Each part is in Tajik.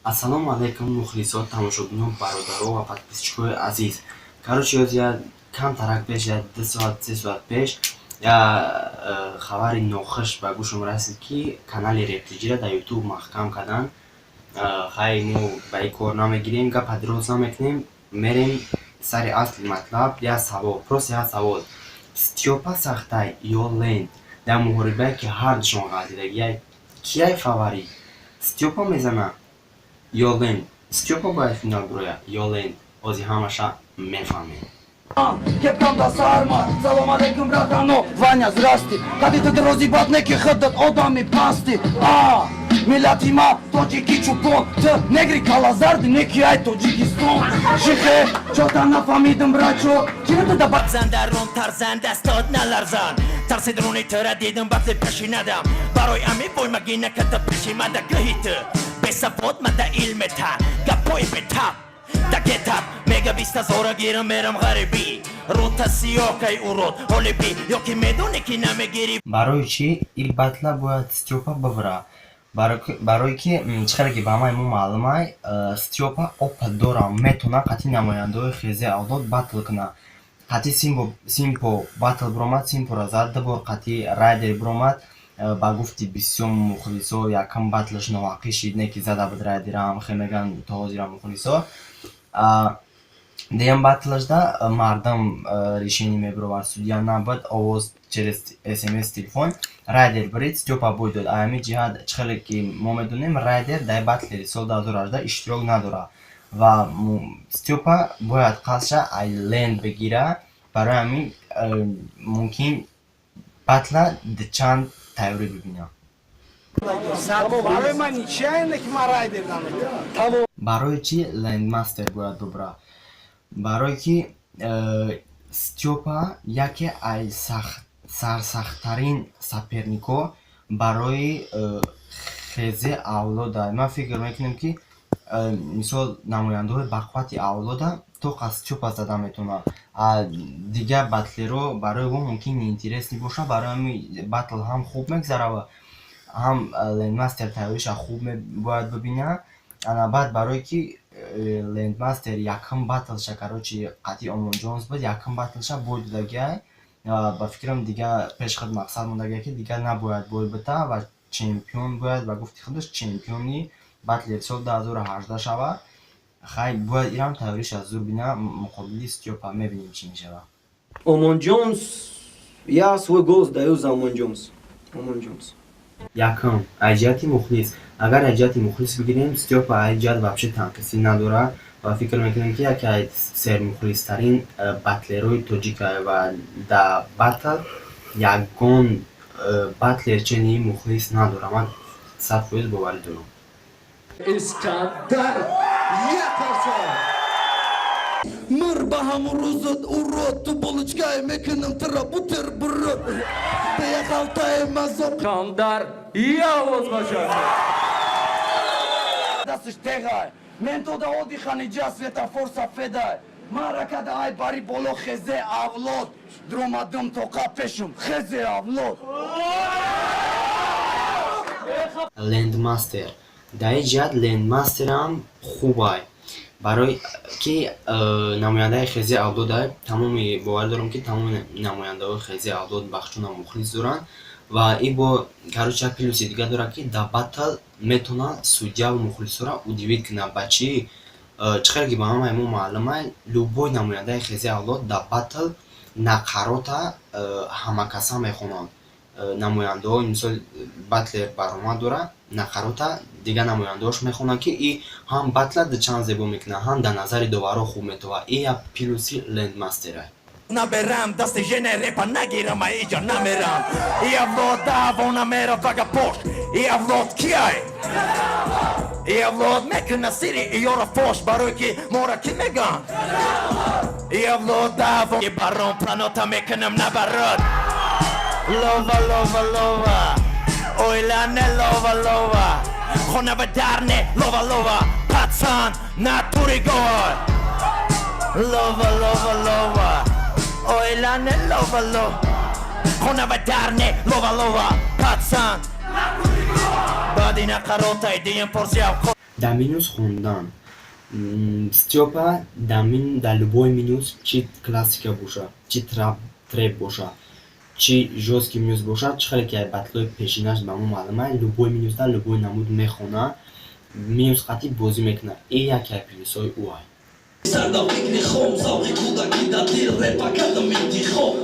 Ассалому алайкум мухлисот, тамошобинон, бародаро ва подписчикои азиз. Короче, ёз я камтарак пеш, я 2 соат 3 соат пеш я хабари нохуш ба гӯшам расид ки канали Рептиҷира дар YouTube маҳкам кардан. Хай мо ба ин кор намегирем, гапа дроз намекунем, мерем сари асли матлаб. Я савол, просто я савол. Стёпа сахтай ё Ленд дар муҳорибае ки ҳардушон ғазидагия кияй фаворит? Стёпа мезана ё Ленд? Стёпа бояд финал бирояд ё Ленд? Ҳозир ҳамаша мефаҳмем. Кепкамда сарма, салом алейкум братано, Ваня, здрасти. Кади ты дрози батнеки хыдат одами пасти. Миллати ма, тоҷики чупон, ты негри калазарди, неки ай Тоҷикистон. Шихе, чота нафамидим брачо, чида да Зандарон тарзан дастод наларзан. Тарсидруни тара дидим бахти пеши надам. Барои ами бой магина ката пеши мада гыҳиты. Бесавод мада илмета, гапои бетап. Да гетап, мега биста зора гирам мерам ғарибӣ. Рута сиёкай урод, ҳолиби, ёки медони ки намегирӣ. Барои чӣ ил батла бояд Стёпа бивира? Барои ки чӣ ки ба ман мо маълумай, Стёпа опыт дора, метавона қатъи намояндаҳои хези авлод батл кунад. Қатъи Симпо батл биромад, Симпоро зад, дубор қатъи Райдер биромад. Ба гуфти бисёр мухлисо якам батлаш новақӣ шид, не ки зада буд Райдерам, хе меган то ҳозирам мухлисо. Дигам батлашда мардам решение мебировад, судя набуд овоз через SMS телефон Райдер бирид, Стёпа бой дод. Ами ҷиҳат чӣ ки мо медонем, Райдер дар батлери соли 2018 иштирок надорад ва Стёпа бояд қасша ай Ленд бигира. Барои ҳамин мумкин батла чанд тайёрӣ бибинам. Барои чӣ Лендмастер бояд бибира? Барое ки Стёпа яке аз сарсахттарин сапернико барои хези авлода. Ман фикр мекунам ки мисол намояндаҳои бақуввати авлода то қад Стёпа зада метавонад. Дигар батлеро барои о мумкин интересни боша. Барои ҳамин батл ҳам хуб мегзарава, ҳам Лендмастер тайёриша хуб бояд бибинад. Анабад барое ки Лендмастер якам батлша, короче қатъи Омон Ҷонс буд, якам батлша бой додагиай. Ба фикрам дигар пешхид мақсад мондагиай ки дигар набояд бой бита ва чемпион бояд ба гуфти худаш чемпиони батлери соли 2018 шавад. Хай бояд ирам тайёриша зур бина муқобили Стёпа, мебинем чӣ мешавад. Омон Ҷонс, я свой голос даю за Омон Ҷонс. Омон Ҷонс. Якам айҷияти мухлис. Агар айҷияти мухлис бигирем, Стёпа айҷият вообще танқисӣ надорад ва фикр мекунам ки яке аз сермухлистарин батлерои тоҷика ва дар батл ягон батлер чени мухлис надорад. Ман 100% боварӣ дорам. Искандар, мир ба ҳамрӯзат урод, ту булочкае мекунам тира бутерброд. Бея халтаи мазоқ Искандар, я оvoz бошад. Дастиш тегай. Мен то да одиха ниҷа светофор сафедай. Ман ракада ай бари боло хезе авлод. Дромадум тоқа пешум хезе авлод. Лендмастер. Дар ин ҷиҳат Лендмастерам хубай. Барои ки намояндаи хези авлодай, тамоми бовар дорам ки тамоми намояндаҳои хези авлод бахшона мухлис доранд ва ин бо короче як плюси дигар дорад ки дар батл метавонад судяу мухлисоро удивит кунад. Ба чӣ? Чӣ ки ба ҳамаи мо маълумай, любой намояндаи хези авлод дар батл нақарота ҳамакаса мехонанд. Намояндаҳои мисол батлер баромад дорад, нақарота дигар намояндаҳош мехонанд ки ин ҳам батла чанд зебо мекунад, ҳам дар назари доваро хуб метавад. Ин як плюси Лендмастере. Наберам дасти жене репа нагирам, а иҷа намерам. И авлод давона мера вага пош. И авлод кияй? И авлод мекуна сири иёра фош, барои ки мора ки меган. И авлод давон и барон планота мекунам набарод. Лова, лова, лова, ойлане лова, лова, хонавадарне лова, лова, пацан натури гой. Лова, лова, лова, ойлане лова, лова, хонавадарне лова, лова, пацан натури гой. Бади нақаротай диям порсиав. До минус хондан. Степа до любой минус чи классика боша, чи треп боша, чи жесткий минус боша, чи хеле ки батлой пешинаш ба мо маълума любой минус да любой намуд мехона минус хати бозӣ мекуна. И яке плюсои ӯ ай. سردم فکری خوم زاوی کودکی دا دل رپا کردم انتخاب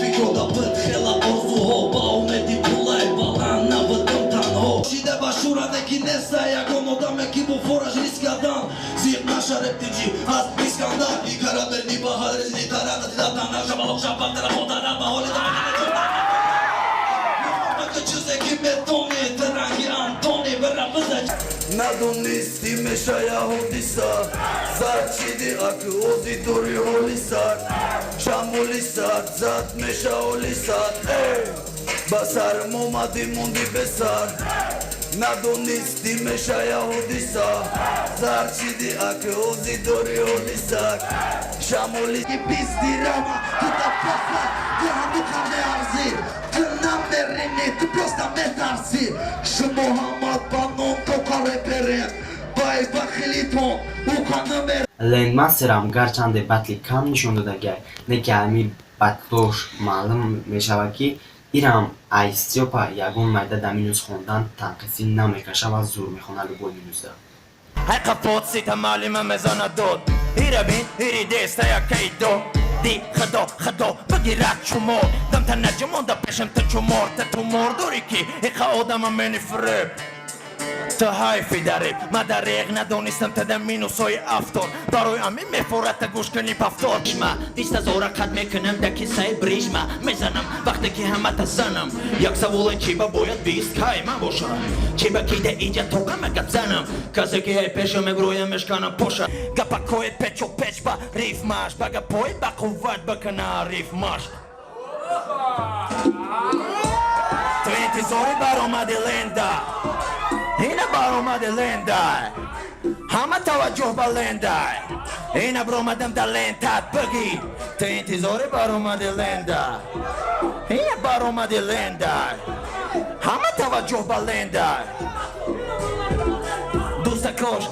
فکر بد خیلا آرزوها با اومدی پولای بالان نبودم تنها شیده با شورانکی نسته یکان آدمه کی با فورش ریسک دادن زیب نشه رپتیجی از بیسکندر ای کارا برنی با حال رزنی ترقه دیدن نشه بالوک شبک در خودانه با حالی که چیزه که بتونی ترنگی انتونی برا بزد ندونستی میشه یا حدیثا زرچیدی اکو اوزی دوری حالی سر شمولی سر زد میشه حالی سر بسر مومدی موندی بسر ندونستی میشه یا حدیثا زرچیدی اکو اوزی دوری حالی سر شمولی بیستی رما تو تا فاسا گرانو خانه ارزی Ты просто метарси Шумо хамат банон тока реперен Бай бахилитон ука номер Лендмастерам гарчанде батли кам нишон додагай, не ки ами батлош маълум мешавад ки ирам ай Степа ягон майда да минус хондан танқисӣ намекашад ва зур мехона любой минусда. Ай қафот сита маълима мезона дод Ира бин, ири деста якай до Ди хадо багирак чумор Дам та наҷамонда пешам та чумор Та тумор дори ки иқа одама мени фиреб Та ҳайфи дариб ма дареғ надонистам та да минусҳои автор барои амин мефорад та гӯш кани пафтор ма диста зора қад мекунам да кисаи брижма мезанам вақте ки ҳамата занам як саволе чи ба бояд бист кай ма боша чи ба ки да иҷа тока мегап занам касе ки ҳай пеша меброя мешканам поша гапакои печо печ ба рифмаш ба гапои ба қувват бакана рифмаш ту интизори баромади ленда Ина баромади лендай ҳама таваҷҷӯҳ ба лендай ина бромадам да лентат багӣ ту интизори баромади лендай ина баромади лендай ҳама таваҷҷӯҳ ба лендай дӯстакош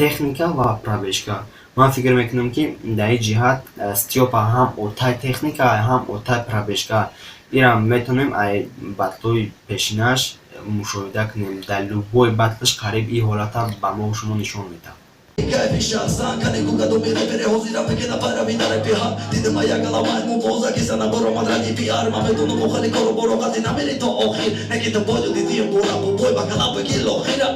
Техника ва пробежка. Ман фикр мекунам ки дар ин ҷиҳат Степа ҳам отай техника ҳам отай пробежка. Ирам метонем ай батлои пешинаш мушоҳида кунем. Дар любой батлаш қариб ин ҳолата ба мо шумо нишон медиҳад. Кайфи шахсан кани кука до мире пере ҳозира мекена пайрави дар пиҳар дидам ягаламай мубоза ки сана боромад ради пиар ма медонам охали коро боро қади намери то охир неки то боҷо дидием бора бубой ба калабе ки лохира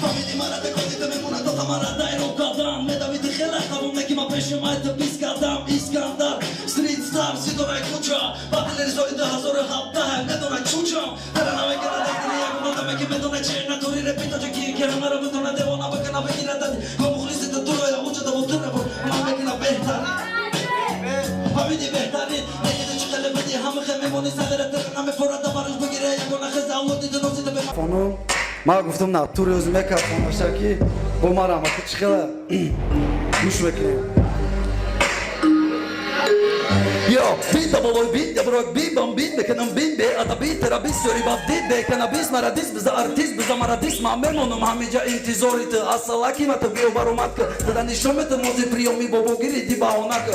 фамиди марада кодита мемуна то камарада иро кадам медавиди хела хавум неки ма пешемайта бискадам искандар стрит стар сидорай куча батлери соида ҳазори ҳабта медонай чучам ҳара намекена дактири ягонада ки медонай че натури репитаҷа ки кера мара медона девона бакана бегирадад ва мухлисита дуроя уҷада вотунабо ма мекена беҳтари фамиди беҳтари некида чиқеле беди ҳамихе мемони савератер намефорада бараш бигире ягона хеза авлодида носида бе خانم ما گفتم نه تو رزومه کرد خانمشه که با ما رحمت چخیله گوش بکنیم Yo, binda boloj binda brok bibam bin bekenam bin be adabi terabis yori bab did be kanabis maradis biza artist biza maradis ma memonum hamija intizorit asalaki mat bio baromat da nishomet mozi priomi bobo giri di baonak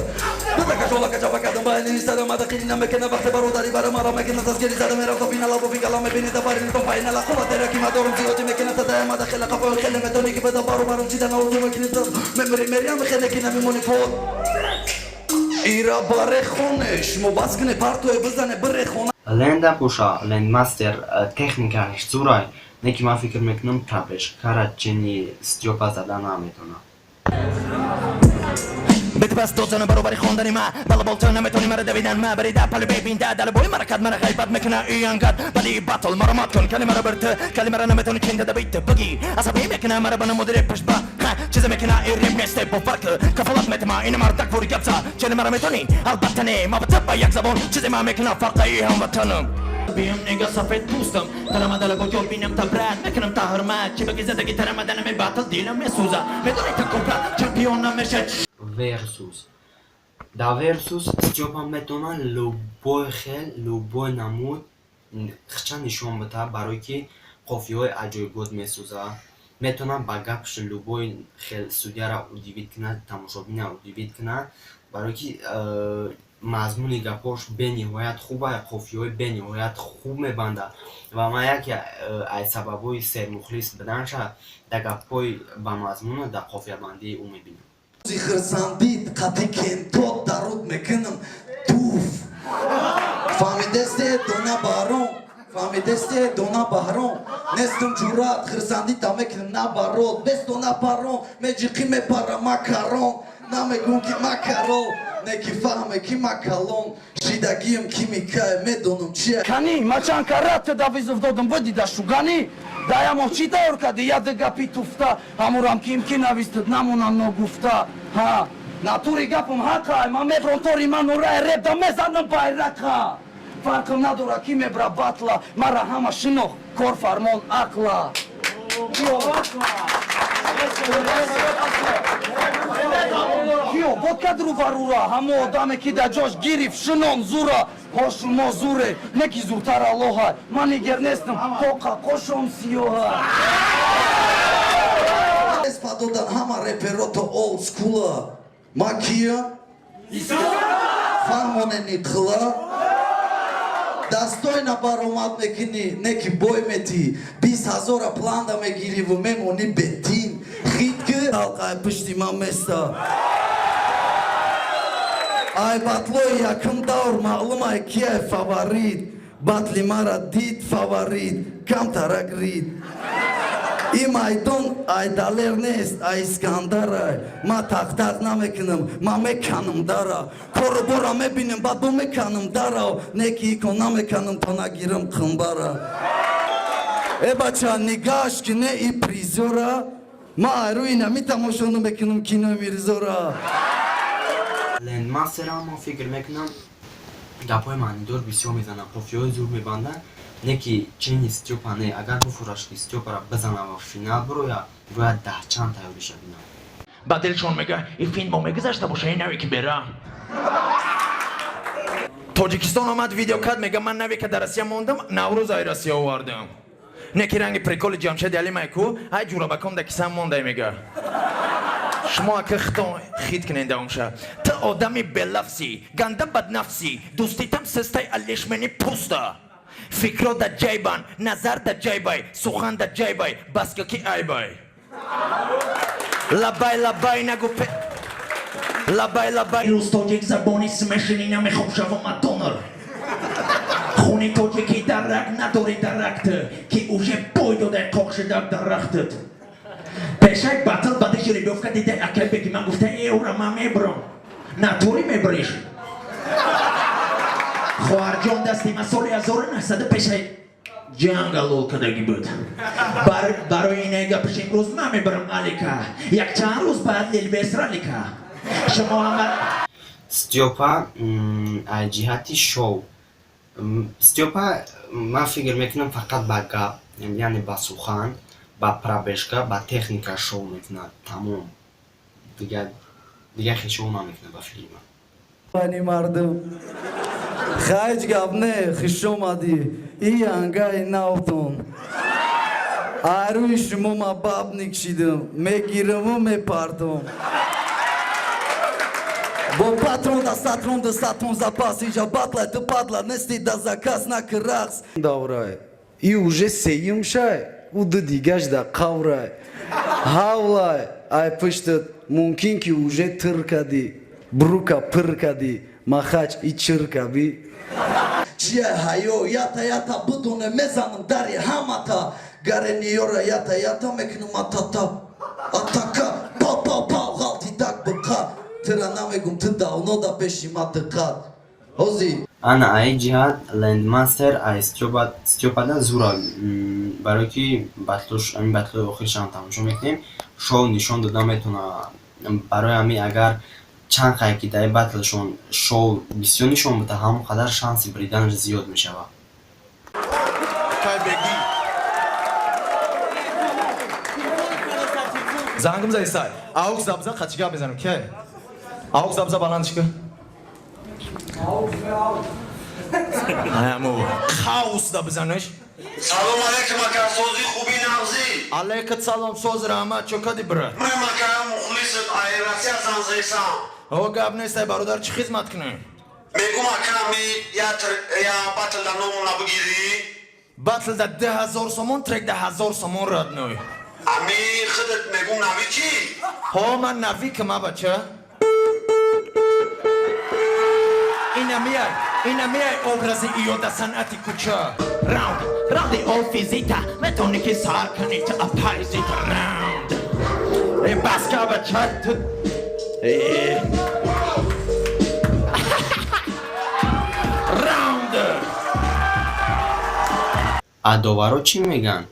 da kajola ka jaba kadam ba ni sara ma da khilina mekena vaqt barodari bara mara mekena tasgiri zada mera to bina la bo bingala me bini da barin to faina la khola tera ki ma dorum ti mekena ta da ma da khila qafa khila metoni ki bada baro barum ti da na urdu mekena memri meriam khina ki na memoni fo Ира барехонеш мобазгне партое бизане барехона Ленда боша лендмастер техникаш зурай неки ман фикр мекунам пробежкара чини Степа задан наметона. بتبس دوزن برابری خوندنی ما بالا بالتا نمیتونی مرا دویدن ما بری در پلی ببین در بوی مرکت مرا غیبت میکنه اینقدر ولی بطل مرا مات کن کلمه را برت کلمه را نمیتونی چنده دوید بگی عصبی میکنه مرا بنا مدیر پشت با چیز میکنه این ریم نیسته با فرق کفالت میتما این مرا دک فوری گبزا چلی مرا میتونی البته نه ما بطب با یک زبان چیزی ما میکنه فرقی هم وطنم بیم نگاه سفید پوستم ترمدل با جور بینم تبرد میکنم تا حرمت چی بگی زدگی ترمدل می بطل دیلم میسوزه میدونی تا کمپلت چمپیون نمیشه Versus Даверсус Степа метона любой хел, любой намуд хча нишон буда барое ки қофияҳои аҷоибот месӯза. Метавонад ба гапш любой хел судяра удивид кунад, тамошобина удивид кунад, барое ки мазмуни гапош бениҳоят хуба, қофияҳои бениҳоят хуб мебандад ва ман яке аз сабабҳои сермухлис буданша дар гапҳои ба мазмуна дар қофиябандии ӯ мебинам. Хрсандит қати кентот даруд мекунам туф фамидесте дона барон фамидесте дона барон нестум ҷурат хрсандита мекунам набарот без дона барон меҷиқи мепара макарон намегум ки макарон неки фаҳме ки макалон шидагием кимикае медонам чия кани мачанкарат давизов додам видида шугани даямов чӣ тавр кади яда гапи туфта ҳамурам ким ки навистад намонам ногуфта ҳа натури гапам ҳақай ман мебром тори ману рай ребда мезанам байрақа фарқам надора ки мебра батла мара ҳама шинох корфармон ақла киё бодкадру варура ҳамо одаме ки дар ҷош гириф шинон зура ҳошумо зуре не ки зуртар алоҳа ман нигер нестам тоқа қошом сиёҳа эспадодан ҳама реперото олд скула ма кия фаҳмонени қила дастойна баромад мекунӣ не ки бой метӣ 20,000 планда мегириву мемонӣ бетин хитки алқай пушти ман места ай батлои якум давр маълумай кияй фаворит батли мара дид фаворит камтарак рид ин майдон ай далер нест ай искандарай ма тақтақ намекунам ман меканам дара корубора мебинем баъд бо меканам дарав неки ико намеканам то нагирам қимбара э бача нигаҳш ки не и призора ма айруина метамошону мекунам кинои мирзора Лендмастерам ман фикр мекунам гапҳои маънидор бисёр мезанад, қофияҳои зур мебандад, не ки чини Степа не, агар буфураш ки Степара бизана ва финал бирояд, бояд даҳчанд тайёриша бинам. Ба дилшон мега ин филм бо мегузашта боша ин нави ки бера тоҷикистон омад видеокард мега ман нави ки дар Россия мондам наврӯз ай Россия овардам не ки ранги приколи ҷамшеди алимай ку ай ҷурабакон да кисан мондай мега шумо ака хитон хит кинендаумша ты одами белафси ганда баднафси дӯститам сестай алишмени пуста фикро да ҷайбан назар да ҷайбай сухан да ҷайбай баска ки айбай лабай лабай нагу лабай лабай рӯз тоҷик забони смешини намехом шавам донор хуни тоҷики дарак надори даракт ки уже бой додай қоқ шуда дарахтат пешак батл бади жеребёвка дидай акай беки ман гуфта евра ман мебрам натури мебриш хоҳарҷон дасти ма соли 1900 пешай ҷангалол кадаги буд барои ине гапиш имрӯз ман мебарам алика якчанд рӯз баъд лилвесралика шумо ҳама Степа аз ҷиҳати шоу Степа ман фикр мекунам фақат ба гап, яъне ба сухан, ба пробежка, ба техника шоу мекунад тамом. Дигар хел шоу намекунад ба филма. Бани мардум хайҷ гап не хиш омадӣ и ангаи навтон айрӯи шумо ма баб никшидам мегираму мепартом бо патрон да сатрон да сатрон запас иҷа батлай ту падла нести да закас наки рақс даврай и уже сеюм шай у ду дигаш да қаврай ҳавлай ай пуштат мумкин ки уже тир кадӣ брука пир кадӣ махач и чир каби чия ҳаё ята ята будуне мезанам дари ҳамата гарениёра ята ята мекунам атата атака пау пау пау ғалти так биқа тира намегум ту давнода пеши ма диққат ҳози ана аи ҷиҳат лендмастер аз Степада зура барое ки ин батлои охиршам тамошо мекунем шоу нишон дода метавона барои ҳамин агар чанд қай ки дар батлшон шоу бисёр нишон буда ҳамон қадар шанси бриданаш зиёд мешавад. зангим заистай аук забза қачига безанам ки аук забза баландишка همو خاوس دا بزنش سلام علیکم اکا سوزی خوبی نغزی علیکت سلام سوز رحمت چوکدی برا من مکا مخلصت ایراسی ازان زیسام او گاب نیسته برادر چی خدمت کنه میگم اکا می یا بطل دا نومو نبگیری بطل دا 10,000 سومون ترک 10,000 سومون رد نوی امی خودت میگم نوی چی؟ ها من نوی که ما بچه اینا میای obrazı iyo da sanati kucha round the old fizita metoni ki sar kanita apaizita round baska bachat round адоваро чӣ меган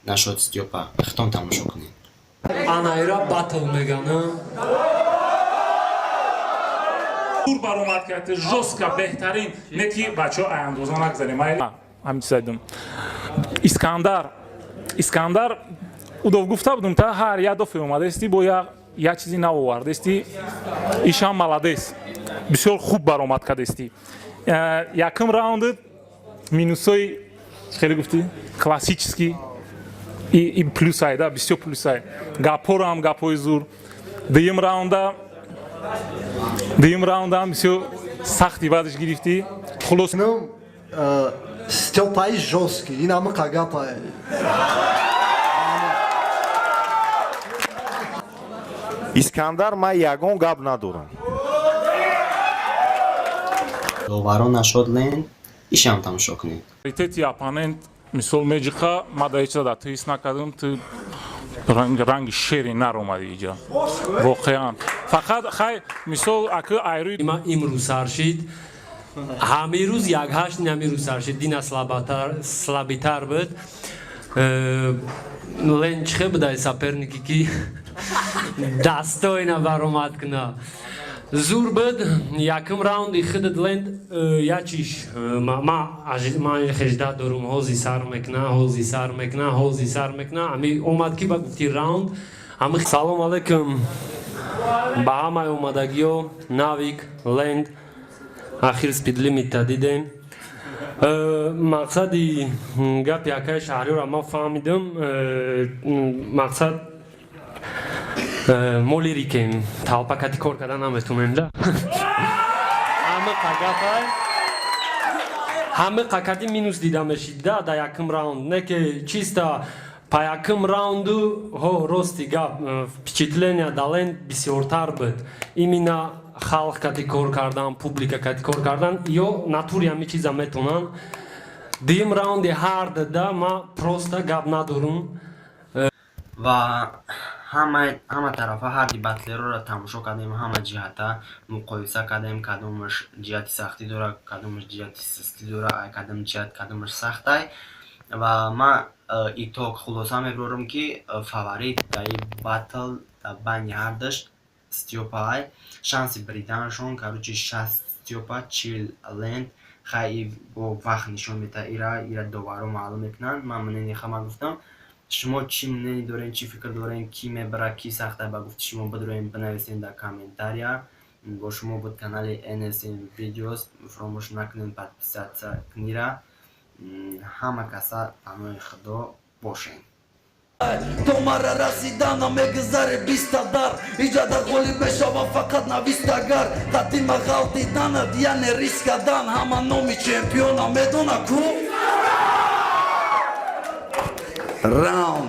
нашод стёпа ихтон тамошо кунед Анайра батл мегана. тур баромад кард жестко беҳтарин не ки бачаҳо аяндоза нагзарем ҳамин чиз айдам искандар удов гуфта будум та ҳар як дофе омадасти бо як чизи нав овардасти ишам маладес бисёр хуб баромад кардасти якум раундат минусои хеле гуфти классический и плюсай да бисёр плюсай гапоро ҳам гапои зур дуюм раунда ҳам бисёр сахти баъдаш гирифтӣ хулос Стёпаи жёсткий, ин ҳама қагапай. искандар ман ягон гап надорам доваро нашод ленд ишам тамошо кунед ритети оппонент мисол меҷиқа ма да ҳеҷ чиза дар тӯҳис накардам ту ранги шери наромади иҷа воқеан фақат хай мисол аку айрӯи Има имрӯз саршид. Ҳамирӯз 1-8 намирӯз саршид. Дина слабитар буд. Лен чихе будай саперники ки дастойна баромад куна. Зур буд. Якум раунди худат ленд ячиш ман хежда дорум ҳози сар мекна ами омад ки ба гуфти раунд ами салом алейкум ба ҳамаи омадагиҳо навик ленд ахир спидлимита дидем мақсади гапи акаи шаҳриёро ман фаҳмидам мақсад мо лирикем талпакати кор карда наметунем да ҳама қакади минус дида мешид да якум раунд не ки чиста па якум раунду рости гап впечатления дален бисёртар буд именно халқ кати кор кардан публика кати кор кардан ё натури ҳами чиза метонан дуюм раунди ҳард да ма просто гап надорум ва ҳама тарафа ҳарди батлероро тамошо кардем ҳама ҷиҳата муқоиса кардем кадомаш ҷиҳати сахтӣ дорад кадомаш ҷиҳати сустӣ дорад кадом ҷиҳат кадомаш сахтай ва ман иток хулоса мебарам ки фаворит дар батл байни ҳардаш стёпай шанси бриданашон короче 60 стёпа 40 ленд хай бо вақт нишон мета ира доваро маълум мекунанд ман мнение хама гуфтам шумо чӣ мнение дорем чӣ фикр дорем ки мебарад ки сахта ба гуфти шумо бидроем бинависем дар комментария бо шумо буд канали NSM Videos фаромӯш накунед подписатсия кунира ҳама каса паноҳи худо бошед Томара расидана мегузаре 20 дар иҷада ғолиб мешава фақат навистагар қадима ғалтиданад яъне рискадан ҳама номи чемпиона медона ку